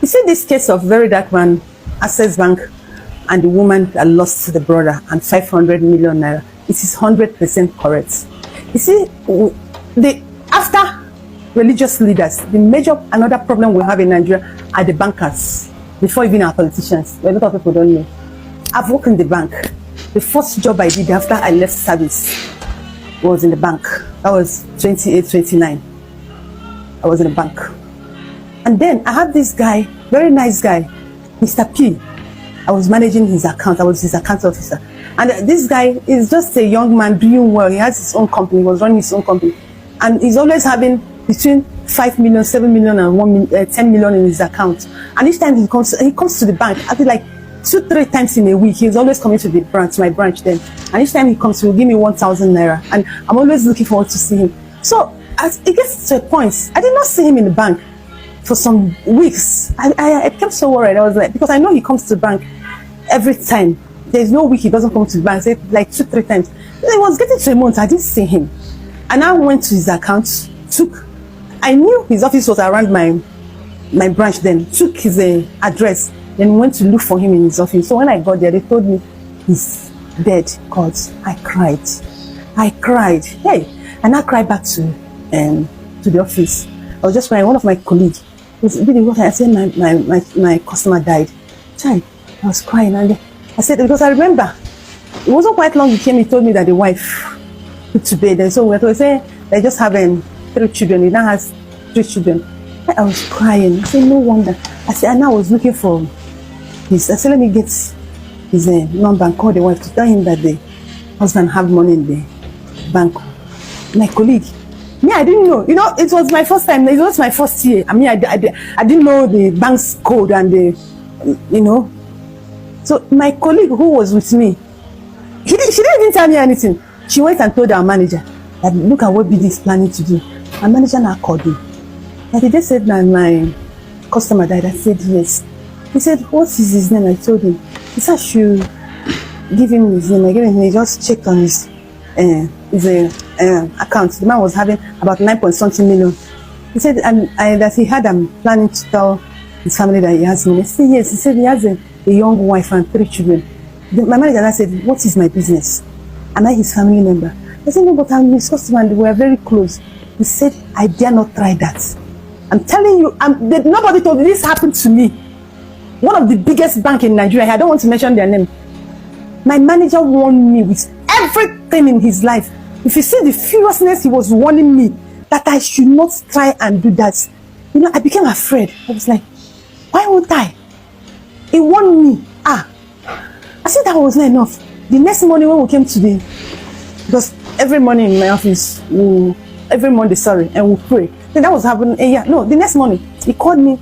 You see this case of very dark man, Access Bank, and the woman that lost the brother and 500 million naira. It is 100% correct. You see, after religious leaders, another problem we have in Nigeria are the bankers. Before even our politicians, a lot of people don't know. I've worked in the bank. The first job I did after I left service was in the bank. That was 28, 29. I was in the bank. And then I had this guy, very nice guy, Mr. P. I was managing his account. I was his account officer. And this guy is just a young man doing well. He has his own company. He was running his own company. And he's always having between 5 million, 7 million, and 10 million in his account. And each time he comes to the bank, I feel like 2-3 times in a week. He's always coming to the branch, my branch then. And each time he comes, he will give me 1,000 naira. And I'm always looking forward to see him. So as it gets to a point, I did not see him in the bank for some weeks. I kept so worried. I was like, because I know he comes to the bank every time. There's no week he doesn't come to the bank. Say like 2-3 times. Then it was getting to a month. I didn't see him. And I went to his account, I knew his office was around my branch then, took his address, then went to look for him in his office. So when I got there, they told me he's dead. God, I cried. Hey, and I cried back to the office. I was just crying. One of my colleagues was really what I said, my customer died. Child, I was crying, and I said, because I remember it wasn't quite long he came, he told me that the wife put to bed. And so we were saying they just have 3 children. He now has 3 children. I was crying. I said, no wonder. I said, and I was looking for his. I said, let me get his number and call the wife to tell him that the husband have money in the bank. My colleague, me, I didn't know. You know, it was my first time. It was my first year. I mean, I didn't know the bank's code and you know. So my colleague who was with me, she didn't even tell me anything. She went and told our manager that look at what BD is planning to do. Our manager now called me. And he just said that my customer died. I said yes. He said, what is his name? I told him. He said I should give him his name. I gave him. He just checked on his account. The man was having about 9-point-something million. He said that he had planning to tell his family that he has money. I said yes. He said he has a young wife and 3 children. My manager now said, what is my business? Am I his family member? I said, no, but I'm his customer and we are very close. He said, I dare not try that. I'm telling you, nobody told me this happened to me. One of the biggest banks in Nigeria, I don't want to mention their name. My manager warned me with everything in his life. If you see the furiousness he was warning me, that I should not try and do that. You know, I became afraid. I was like, why won't I? He warned me. I said that was not enough. The next morning when we came to because every morning in my office, every Monday, and we pray. Then that was happening a year. No, the next morning, he called me.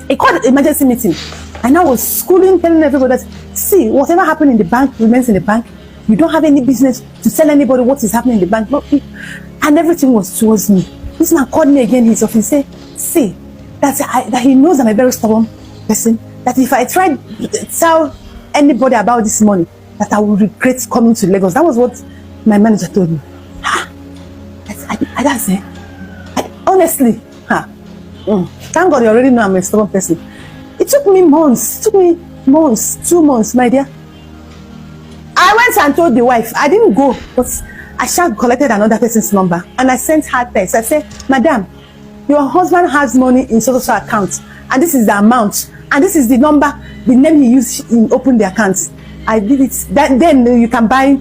He called an emergency meeting. And I was schooling, telling everybody that, see, whatever happened in the bank remains in the bank. You don't have any business to tell anybody what is happening in the bank. And everything was towards me. This man called me again in his office and said, see, that he knows I'm a very stubborn person. That if I try to tell anybody about this money, that I will regret coming to Lagos. That was what my manager told me. That's it. Honestly, thank God you already know I'm a stubborn person. It took me months. 2 months, my dear. I went and told the wife. I didn't go, but I collected another person's number and I sent her text. I said, Madam, your husband has money in so-so account, and this is the amount, and this is the number, the name he used in open the account. I did it. Then you can buy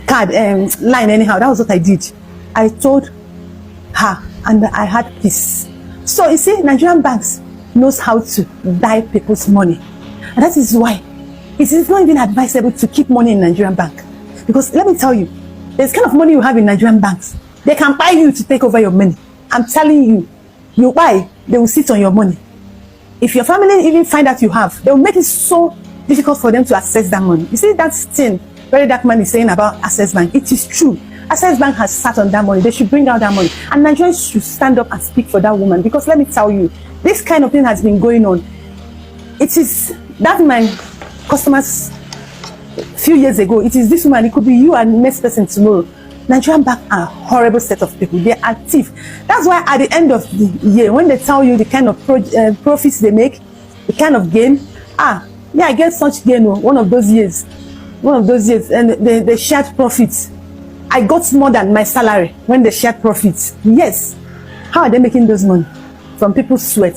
card line anyhow. That was what I did. I told her, and I had peace. So you see, Nigerian banks knows how to buy people's money, and that is why it is not even advisable to keep money in Nigerian bank. Because let me tell you, there's kind of money you have in Nigerian banks. They can buy you to take over your money. I'm telling you, you buy, they will sit on your money. If your family even find out you have, they will make it so difficult for them to access that money. You see that thing very dark man is saying about Access Bank. It is true. Access Bank has sat on that money. They should bring out that money. And Nigerians should stand up and speak for that woman. Because let me tell you, this kind of thing has been going on. It is that my customers a few years ago. It is this woman. It could be you and the next person tomorrow. Nigerian bank are a horrible set of people. They are thief. That's why at the end of the year, when they tell you the kind of profits they make, the kind of gain, yeah, I get such gain one of those years, and they shared profits. I got more than my salary when they shared profits. Yes. How are they making those money? From people's sweat.